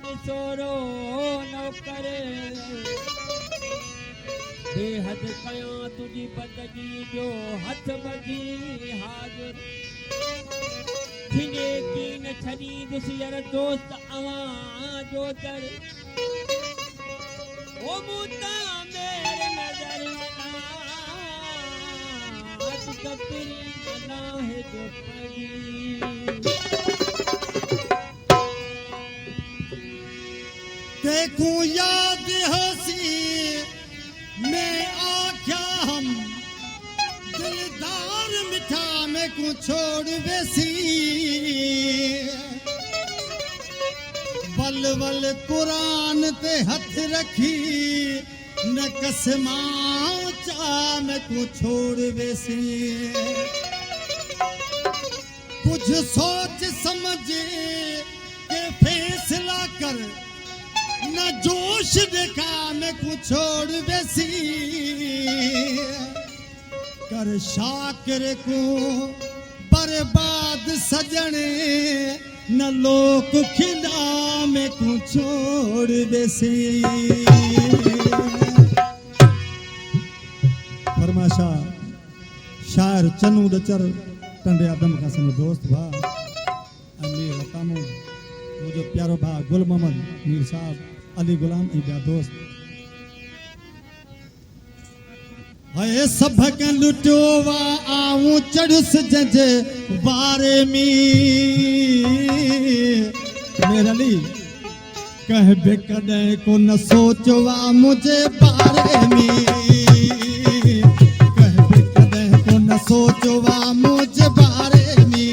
सोरो न करे बेहद कया तुझी बंदगी जो हथ बगी हाजिर थिने कीन छनी दुसियर दोस्त आवां जो दर ओ मुता मेरे नजर आज कपरी ना है जो पगी देखूं याद हसी मैं आख्या हम दिलदार मिठा में को छोड़ बेसी बल बल कुरान ते हथ रखी न कसमा चा में को छोड़ बेसी कुछ सोच समझ के फैसला कर न जोश देखा मैं को छोड़ बेसी कर शाकिर को बर्बाद सजने न लोक खिला में को छोड़ बेसी फरमाशा शायर चनू डचर टंडे आदम का सन दोस्त भा अमीर कामो मुझे प्यारो भा गुल मोहम्मद मीर साहब अली गुलाम इब्या दोस्त हए सब के लुटोवा आऊं चढ़ुस जजे बारे में मेरे अली कह बे कदे को न सोचवा मुझे बारे में कह बे कदे को न सोचवा मुझे बारे में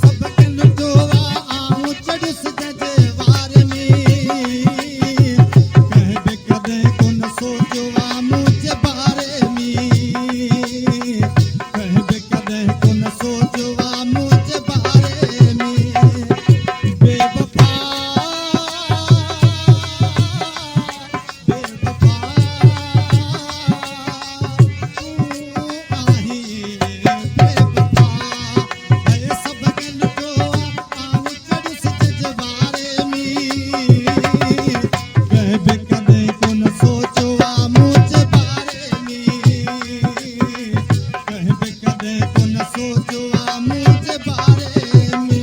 सब के लुटोवा आऊं चढ़ुस जजे बारे में कह बे कदे को न सोचवा मुझे बारे में कह बे कदे को न सोचवा मुझे बारे में बेवफा बेवफा तू आही बेवफा है सब के लुटोवा आऊं चढ़ुस जजबारे में कह बे कदे को न सोचवा मुझे बारे में कह बे कदे को न सोचवा मुझे बारे में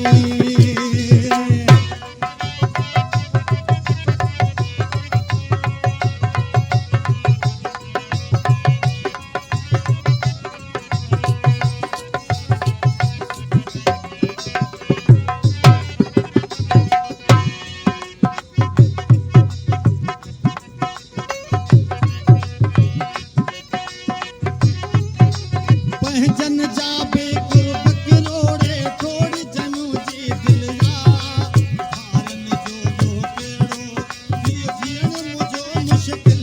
पहजन जाबे गुरबक रोड़े थोड़ी जनू जी दिलया हारन जो केड़ो जीण मुझो मुश्किल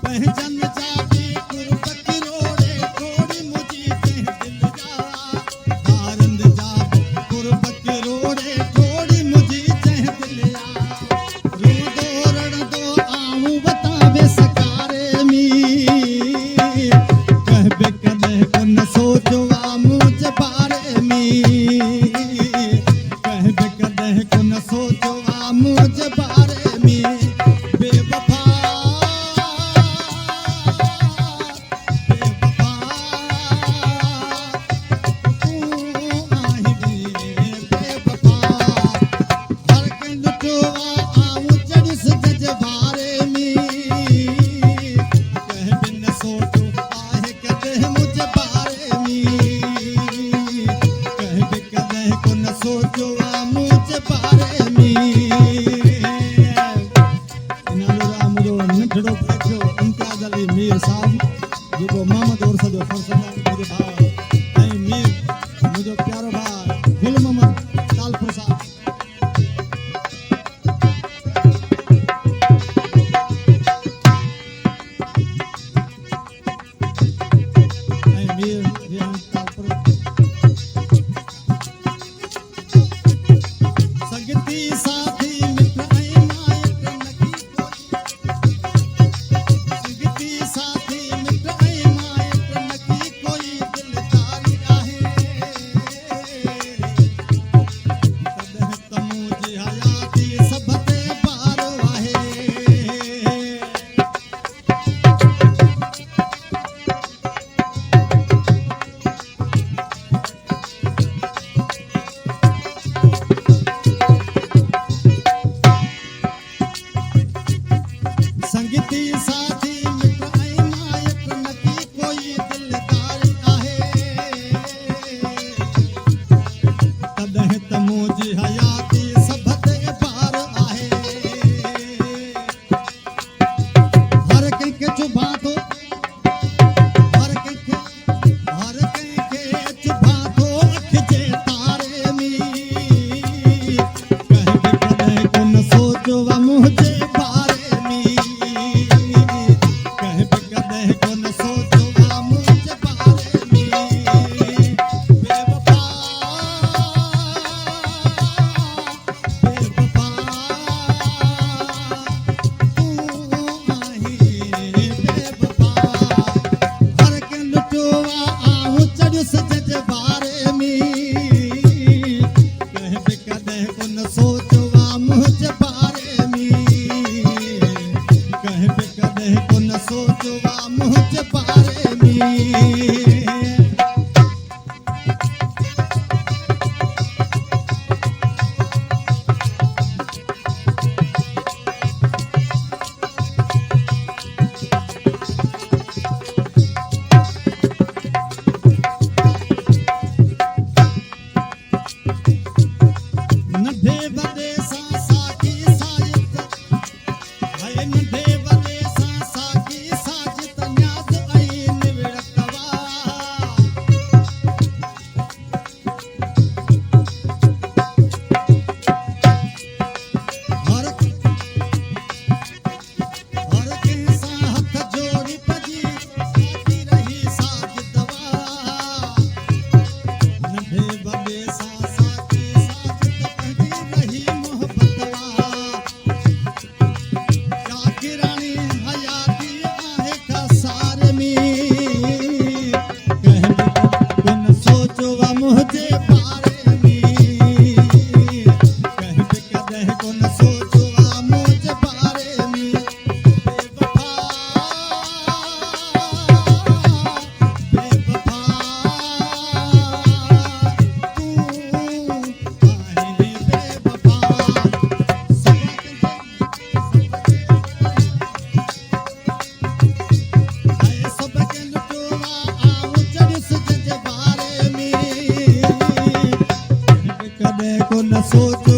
पहजन जाबे गुरबक रोड़े थोड़ी मुझी दिलया हारंद जाब गुरबत रोड़े थोड़ी मुझी चह दिलया रो दो रण दो आऊं बतावे सकारे में कह बे कदे को न सोचवा मुझे बारे में कह बे कदे को न सोचवा मुझे बारे में बेवफा बेवफा तू आही बेवफा हर के लुटवा आऊं चढ़ुस जजबारे में कह बिन सोचो आहे कदे मुझे बारे में कह बे कदे को न सोचवा मुझे बारे में इनालो रामरो नठड़ो पड़ो इम्तियाज अली मीर साहब जो मोहम्मद और सजो फरसंदा मेरे भाई ऐ मीर मुझो प्यारो भाई गुल मोहम्मद तालपुर साहब ऐ मीर रियान तालपुर संगती साथी मित्र ऐ माया सोच